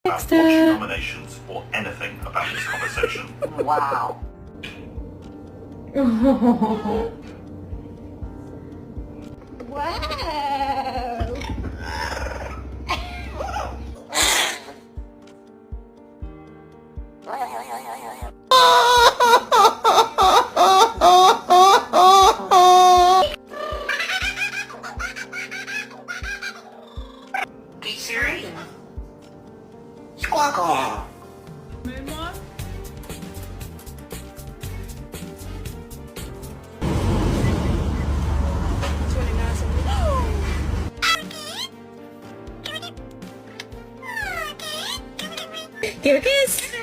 Watch nominations or anything about this conversation. Wow. Wow. Be serious. Squawk. Give a kiss.